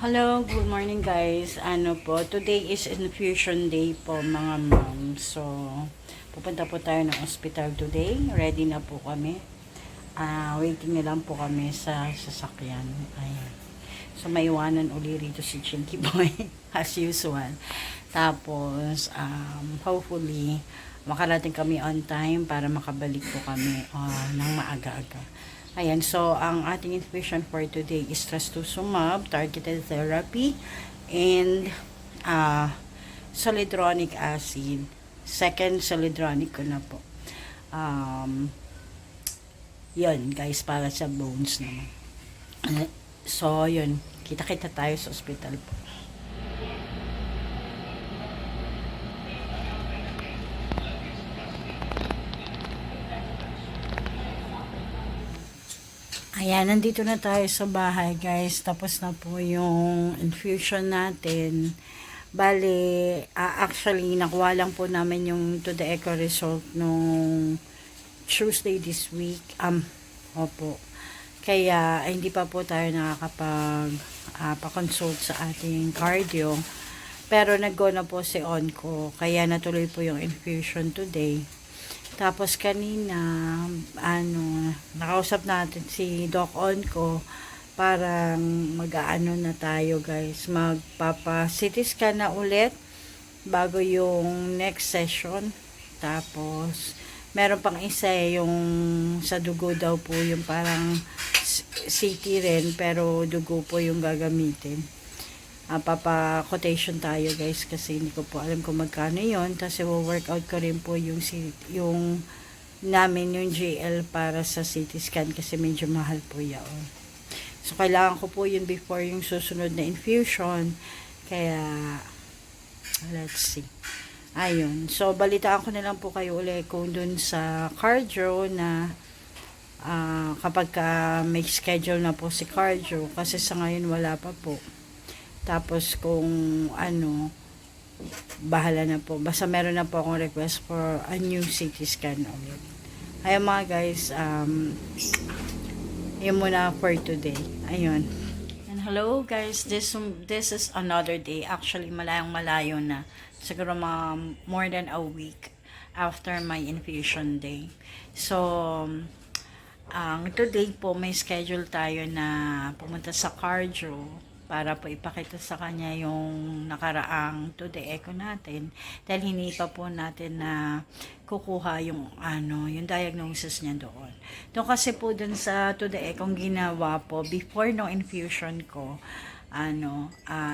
Hello, good morning guys. Today is infusion day po mga ma'am. So, pupunta po tayo ng hospital today. Ready na po kami. Waiting na lang po kami sa sasakyan. Ayan. So, may iwanan uli rito si Chinky Boy as usual. Tapos, hopefully, makarating kami on time para makabalik po kami ng maaga-aga. Ayan, so ang ating infusion for today is trastuzumab, targeted therapy, and zoledronic acid. Second zoledronic ko na po. Yun, guys, para sa bones naman. So, yun, kita-kita tayo sa ospital po. Ayan, nandito na tayo sa bahay guys. Tapos na po yung infusion natin. Bale, actually, nakuha lang po namin yung to the echo result nung Tuesday this week. Opo. Kaya, hindi pa po tayo nakakapag pa-consult sa ating cardio. Pero nag-go na po si Onco. Kaya natuloy po yung infusion today. Tapos kanina, nakausap natin si Doc Onco para mag-aano na tayo guys, magpapa-CT scan na ulit bago yung next session. Tapos, meron pang isa yung sa dugo daw po, yung parang CT rin, pero dugo po yung gagamitin. Papa-quotation tayo guys kasi hindi ko po alam kung magkano yon. Tapos i-workout ko rin po yung namin yung GL para sa CT scan kasi medyo mahal po yun. So kailangan ko po yun before yung susunod na infusion. Kaya let's see. Ayun. So balitaan ko na lang po kayo ulit kung dun sa cardio na kapag may schedule na po si cardio kasi sa ngayon wala pa po. Tapos kung bahala na po. Basta meron na po akong request for a new CT scan ulit. Ayun mga guys, yun muna for today. Ayun. And hello guys, this is another day. Actually, malayong-malayo na. Siguro more than a week after my infusion day. So, today po may schedule tayo na pumunta sa cardio para po ipakita sa kanya yung nakaraang to the echo natin dahil hindi pa po natin na kukuha yung yung diagnosis niya doon. Doon kasi po dun sa to the echo ginawa po before no infusion ko,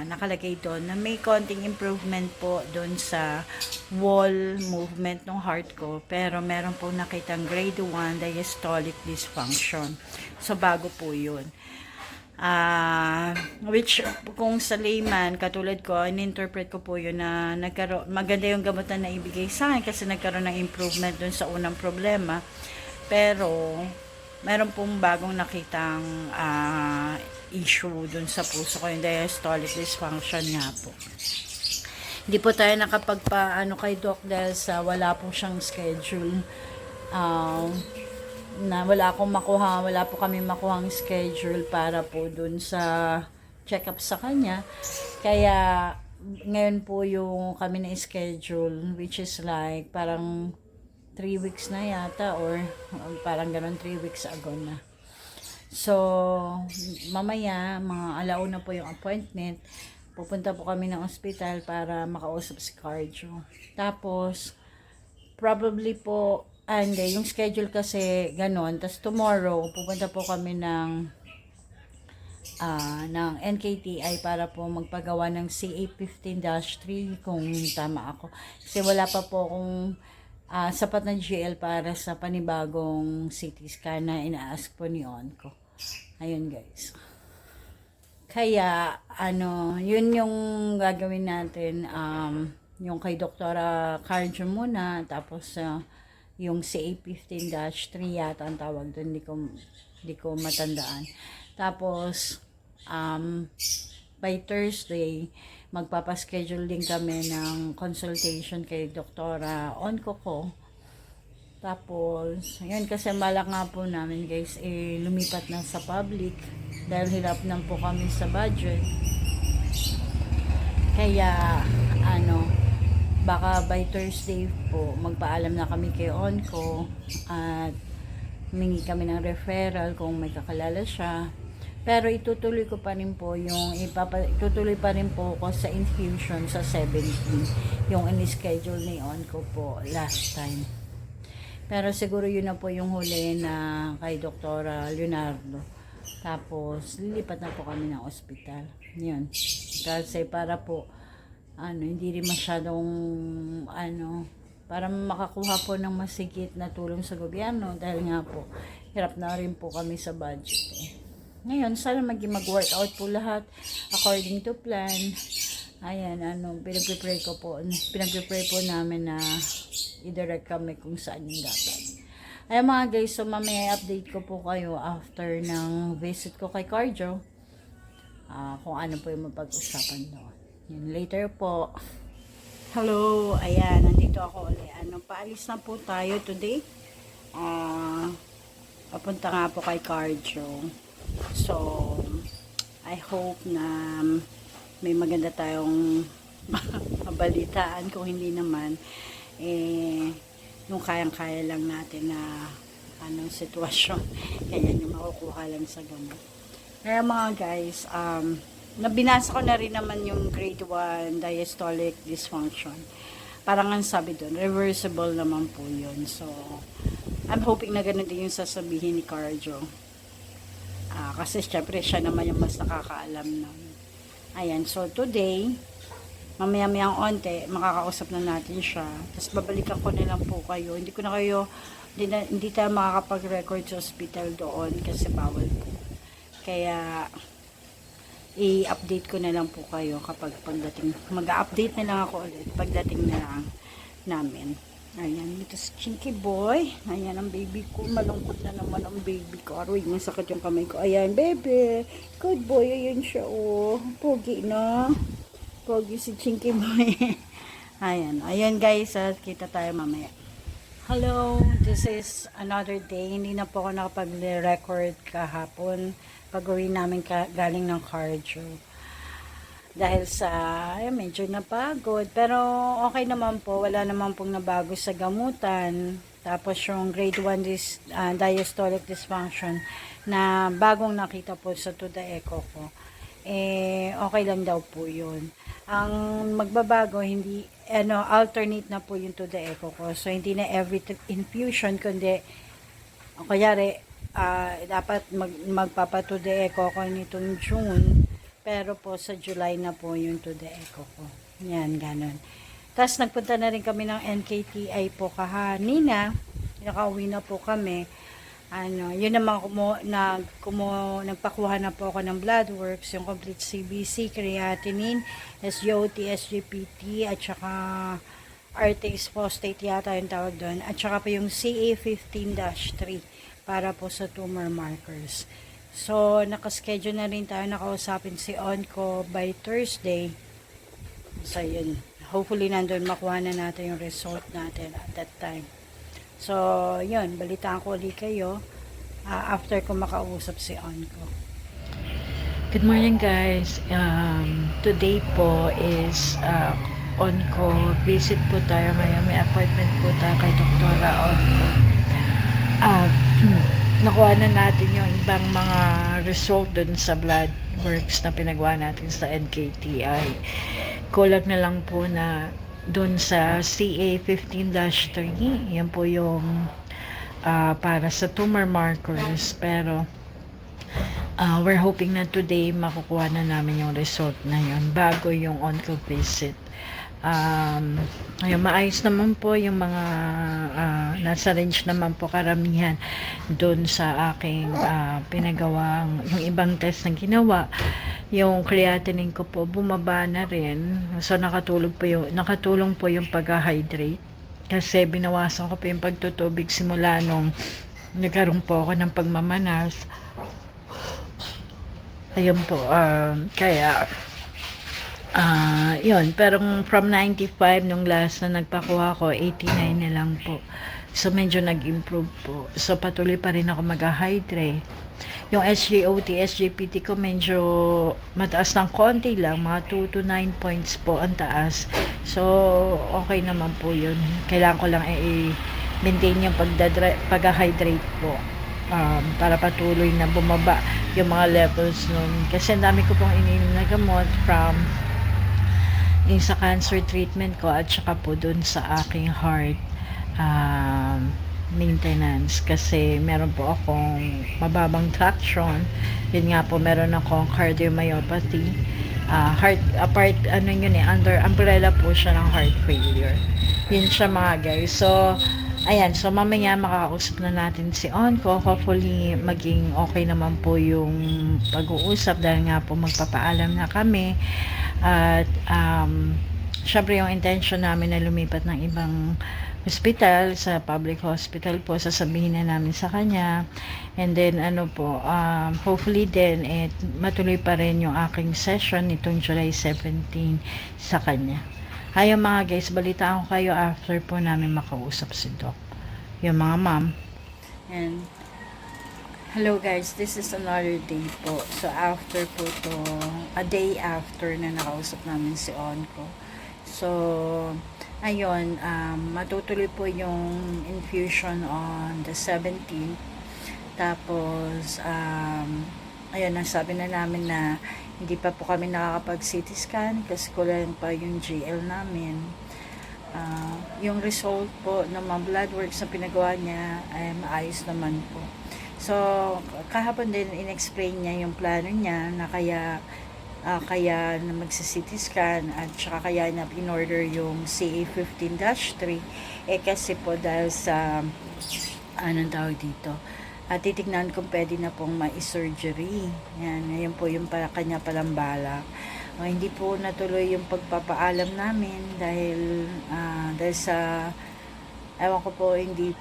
nakalagay doon na may konting improvement po doon sa wall movement ng heart ko, pero meron po nakitang grade 1 diastolic dysfunction. So bago po yun. Which kung sa layman katulad ko, in-interpret ko po yun na maganda yung gamutan na ibigay sa akin kasi nagkaroon ng improvement dun sa unang problema, pero meron pong bagong nakitang issue dun sa puso ko, yung diastolic dysfunction nga po. Hindi po tayo nakapagpa kay Doc dahil sa wala po siyang schedule, na wala po kami makuhang schedule para po dun sa check-up sa kanya. Kaya ngayon po yung kami na schedule, which is like parang 3 weeks na yata or parang ganun 3 weeks ago na. So mamaya mga alauna po yung appointment, pupunta po kami ng ospital para makausap si cardio. Tapos probably po yung schedule kasi ganon. Tapos tomorrow, pupunta po kami ng NKTI para po magpagawa ng CA15-3 kung tama ako. Kasi wala pa po akong sapat na GL para sa panibagong CT scan na ina-ask po ni Onco. Ayun guys. Kaya, yun yung gagawin natin. Yung kay Doktora Cardio muna, tapos yung CA15-3 yata ang tawag doon, hindi ko matandaan. Tapos by Thursday magpapaschedule din kami ng consultation kay Doktora Onco ko. Tapos yun, kasi malak nga po namin guys lumipat na sa public dahil hirap na po kami sa budget. Kaya ano, baka by Thursday po magpaalam na kami kay Onco at humingi kami ng referral kung may kakalala siya. Pero itutuloy ko pa rin po yung itutuloy pa rin po ko sa infusion sa 17 yung in-schedule ni Onco po last time. Pero siguro yun na po yung huli na kay Dr. Leonardo. Tapos lilipat na po kami ng ospital. Yun. Kasi para po hindi rin masyadong para makakuha po ng masigit na tulong sa gobyerno dahil nga po hirap na rin po kami sa budget Ngayon, sana mag-workout po lahat according to plan. Ayan, pinag-pray po namin na i-direct kami kung saan yung dapat. Ayan mga guys, so mamaya update ko po kayo after ng visit ko kay cardio. Kung ano po yung mapag-usapan doon. Yun, later po. Hello, ayan, nandito ako ulit. Paalis na po tayo today. Papunta nga po kay cardio. So, I hope na may maganda tayong mabalitaan. Kung hindi naman, yung kayang-kaya lang natin na sitwasyon. Kaya yung makukuha lang sa gamot. Kaya mga guys, nabinasa ko na rin naman yung grade 1 diastolic dysfunction. Parang ang sabi doon, reversible naman po yun. So, I'm hoping na ganun din yung sasabihin ni cardio. Kasi syempre siya naman yung mas nakakaalam nun. Ayan, so today, mamaya-mayang onte, makakausap na natin siya. Tapos babalikan ko na lang po kayo. Hindi tayo makakapag-record sa hospital doon kasi bawal po. Kaya, i-update ko na lang po kayo kapag pagdating. Mag-update na lang ako ulit pagdating na lang namin. Ayan, ito si Chinky Boy. Ayan ang baby ko. Malungkot na naman ang baby ko. Aroy, masakit yung kamay ko. Ayan, baby. Good boy. Ayan siya, oh. Pogi na. Pogi si Chinky Boy. Ayan. Ayan, guys. Kita tayo mamaya. Hello. This is another day. Hindi na po ako nakapag-record kahapon. Pag-uwi namin galing ng cardio. Dahil sa medyo napagod, pero okay naman po, wala naman pong nabago sa gamutan. Tapos yung grade 1 diastolic dysfunction na bagong nakita po sa TUDA echo ko, okay lang daw po yun. Ang magbabago, hindi alternate na po yung TUDA echo ko, so hindi na every infusion, kundi kayari dapat magpapa-TUDA echo ko nitong June. Pero po sa July na po yung TUDA echo ko. Yan, ganun. Tapos nagpunta na rin kami ng NKTI po kahanina. Nakauwi na po kami. Yun naman nagpakuha na po ako ng blood works, yung complete CBC, creatinine, SGOT, SGPT, at saka arterial phosphate yata yung tawag doon. At saka po yung CA15-3 para po sa tumor markers. So, nakaschedule na rin tayo, nakausapin si Onco by Thursday. So, yun. Hopefully, nandun makuha na natin yung result natin at that time. So, yun. Balitaan ko ulit kayo after ko makausap si Onco. Good morning, guys. Today po is Onco. Visit po tayo ngayon. May appointment po tayo kay Dr. Onco. Nakuha na natin yung ibang mga result dun sa blood works na pinagawa natin sa NKTI. Kulang na lang po na dun sa CA15-3, yan po yung para sa tumor markers. Pero we're hoping na today makukuha na namin yung result na yun bago yung on-call visit. Maayos naman po yung mga nasa range naman po karamihan doon sa aking pinagawang yung ibang test na ginawa. Yung creatinine ko po bumaba na rin, so nakatulong po yung pag-hydrate kasi binawasan ko po yung pagtutubig simula nung nagkaroon po ako ng pagmamanas. Ayun po, kaya yun, pero from 95 nung last na nagpakuha ko, 89 na lang po. So, medyo nag-improve po. So, patuloy pa rin ako mag-hydrate. Yung SGOT, SGPT ko medyo mataas ng konti lang, mga 2 to 9 points po ang taas. So, okay naman po yun. Kailangan ko lang i-maintain yung pag-hydrate po. Para patuloy na bumaba yung mga levels nun. Kasi ang dami ko pong ininom na gamot from yung sa cancer treatment ko at saka po dun sa aking heart maintenance, kasi meron po akong mababang traction. Yun nga po, meron akong cardiomyopathy, heart apart, ano yun under umbrella po siya ng heart failure. Yun siya mga guys. So ayan, so mamaya makakausap na natin si Onko. Hopefully maging okay naman po yung pag-uusap, dahil nga po magpapaalam na kami. At syempre yung intention namin na lumipat ng ibang hospital, sa public hospital po, sasabihin na namin sa kanya. And then ano po, hopefully din matuloy pa rin yung aking session nitong July 17 sa kanya. Hayo mga guys, balitaan ko kayo after po namin makausap si Doc, yung mga ma'am. And hello guys, this is another day po. So after po to, a day after na nakausap namin si Onko. So ayun, matutuloy po yung infusion on the 17th. Tapos, ayun, nasabi na namin na hindi pa po kami nakakapag-CT scan kasi kulang pa yung GL namin. Yung result po ng mga blood works na pinagawa niya ay maayos naman po. So, kahapon din in-explain niya yung plano niya na kaya na magsa-CT scan at saka kaya na in-order yung CA15-3 kasi po dahil sa anong tawag dito, titignan kung pwede na pong ma-surgery. Yan po yung kanya palang balak. Hindi po natuloy yung pagpapaalam namin dahil sa ewan ko po, hindi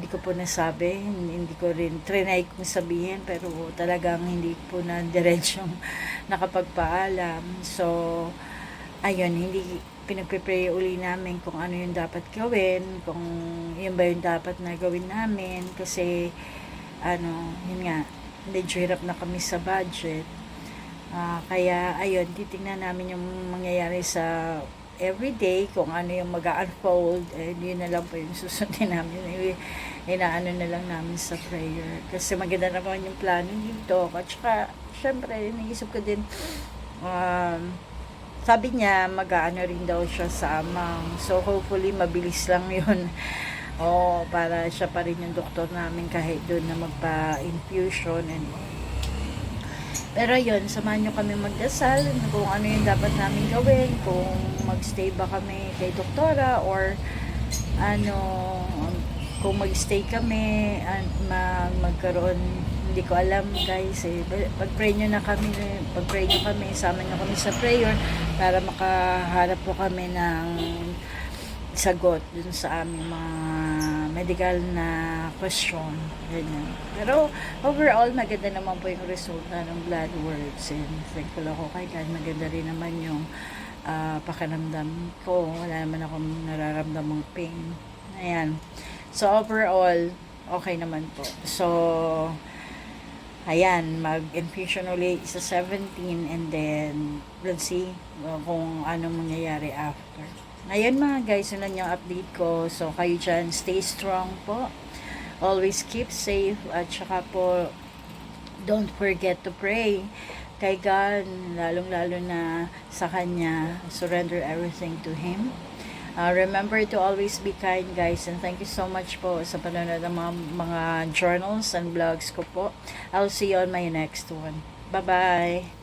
ko po nasabi, hindi ko rin trinay kong sabihin, pero talagang hindi po na diretsyong nakapagpaalam. So ayun, hindi pinagpe-pray uli namin kung ano yung dapat gawin, kung yun ba yung dapat na gawin namin, kasi yun nga, medyo hirap na kami sa budget. Kaya ayun, titingnan namin yung mangyayari sa everyday, kung ano yung mag-unfold, yun na lang po yung susundin namin. Inaano na lang namin sa prayer. Kasi maganda naman yung plano dito. At saka, syempre, naisip ko din, sabi niya, mag-aano rin daw siya sa amang. So, hopefully, mabilis lang yun. Para siya pa rin yung doktor namin kahit doon na magpa-infusion and pero yun, samahan nyo kami magdasal kung ano yung dapat namin gawin, kung magstay ba kami kay doktora or kung magstay kami magkaroon, hindi ko alam guys. Pag-pray nyo kami, sama nyo kami sa prayer para makaharap po kami ng sagot dun sa aming mga medical na question. Ganyan. Pero overall, maganda naman po yung resulta ng blood works, and thankful ako kay God. Maganda rin naman yung pakiramdam ko. Wala naman akong nararamdamang pain. Ayan. So overall, okay naman po. So ayan, mag-infusion ulit sa 17, and then let's see kung anong mangyayari after. Ayan mga guys, yun lang yung update ko. So kayo dyan, stay strong po. Always keep safe. At saka po, don't forget to pray kay God, lalong-lalo na sa Kanya. Surrender everything to Him. Remember to always be kind guys, and thank you so much po sa panonood ng mga journals and vlogs ko po. I'll see you on my next one. Bye-bye!